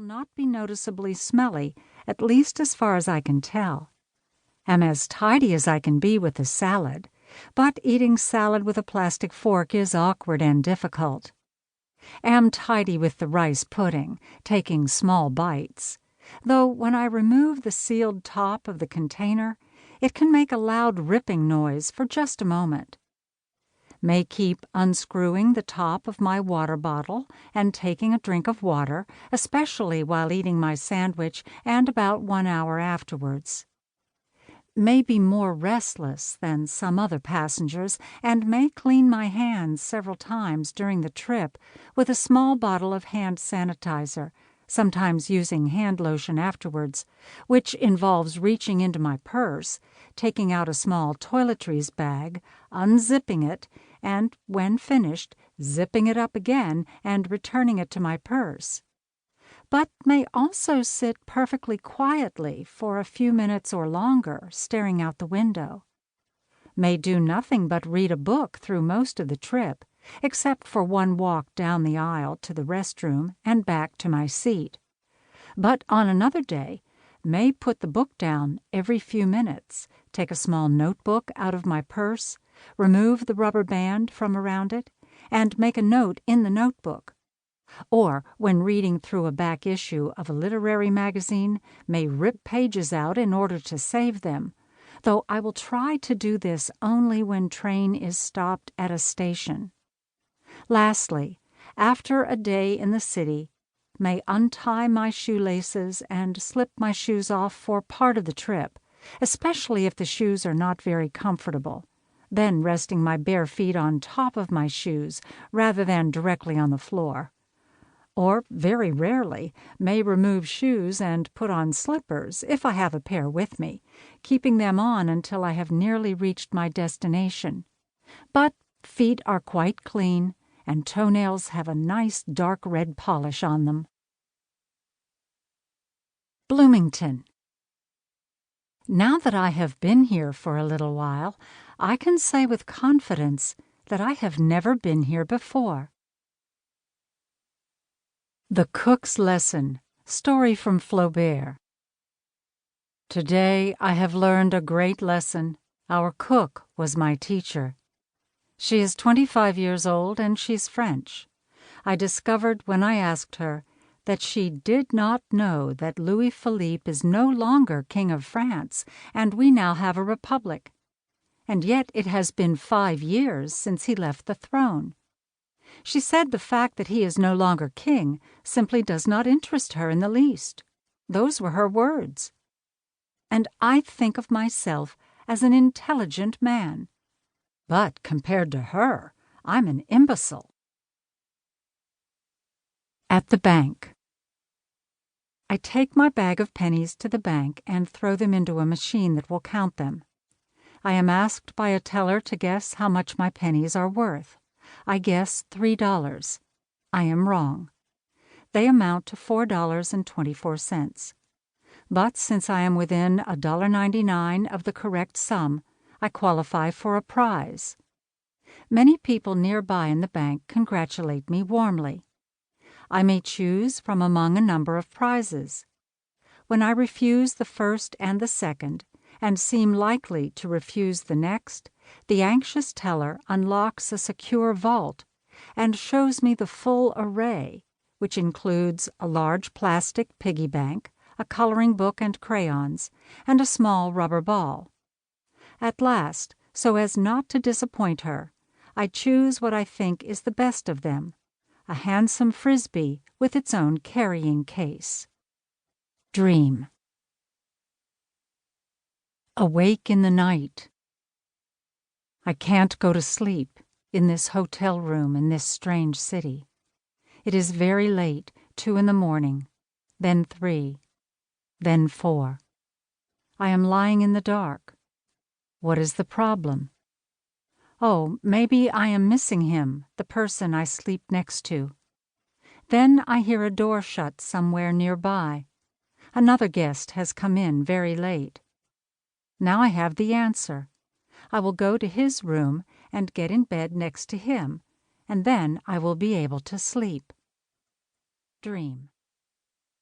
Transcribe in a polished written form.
not be noticeably smelly, at least as far as I can tell. Am as tidy as I can be with the salad, but eating salad with a plastic fork is awkward and difficult. Am tidy with the rice pudding, taking small bites, though when I remove the sealed top of the container, it can make a loud ripping noise for just a moment. May keep unscrewing the top of my water bottle and taking a drink of water, especially while eating my sandwich and about 1 hour afterwards. May be more restless than some other passengers and may clean my hands several times during the trip with a small bottle of hand sanitizer, sometimes using hand lotion afterwards, which involves reaching into my purse, taking out a small toiletries bag, unzipping it, and, when finished, zipping it up again and returning it to my purse. But may also sit perfectly quietly for a few minutes or longer, staring out the window. May do nothing but read a book through most of the trip, except for one walk down the aisle to the restroom and back to my seat. But on another day, may put the book down every few minutes, take a small notebook out of my purse, remove the rubber band from around it, and make a note in the notebook. Or, when reading through a back issue of a literary magazine, may rip pages out in order to save them, though I will try to do this only when train is stopped at a station. Lastly, after a day in the city, may untie my shoelaces and slip my shoes off for part of the trip, especially if the shoes are not very comfortable, then resting my bare feet on top of my shoes rather than directly on the floor. Or, very rarely, may remove shoes and put on slippers if I have a pair with me, keeping them on until I have nearly reached my destination. But feet are quite clean, and toenails have a nice dark red polish on them. Bloomington. Now that I have been here for a little while, I can say with confidence that I have never been here before. The Cook's Lesson, story from Flaubert. Today I have learned a great lesson. Our cook was my teacher. She is 25 years old and she's French. I discovered when I asked her that she did not know that Louis Philippe is no longer King of France and we now have a republic. And yet it has been 5 years since he left the throne. She said the fact that he is no longer king simply does not interest her in the least. Those were her words. And I think of myself as an intelligent man. But compared to her, I'm an imbecile. At the bank. I take my bag of pennies to the bank and throw them into a machine that will count them. I am asked by a teller to guess how much my pennies are worth. I guess $3. I am wrong. They amount to $4.24. But since I am within $1.99 of the correct sum, I qualify for a prize. Many people nearby in the bank congratulate me warmly. I may choose from among a number of prizes. When I refuse the first and the second, and seem likely to refuse the next, the anxious teller unlocks a secure vault and shows me the full array, which includes a large plastic piggy bank, a coloring book and crayons, and a small rubber ball. At last, so as not to disappoint her, I choose what I think is the best of them, a handsome frisbee with its own carrying case. Dream. Awake in the night. I can't go to sleep in this hotel room in this strange city. It is very late, 2 in the morning, then 3, then 4. I am lying in the dark. What is the problem? Oh, maybe I am missing him, the person I sleep next to. Then I hear a door shut somewhere nearby. Another guest has come in very late. Now I have the answer. I will go to his room and get in bed next to him, and then I will be able to sleep. Dream.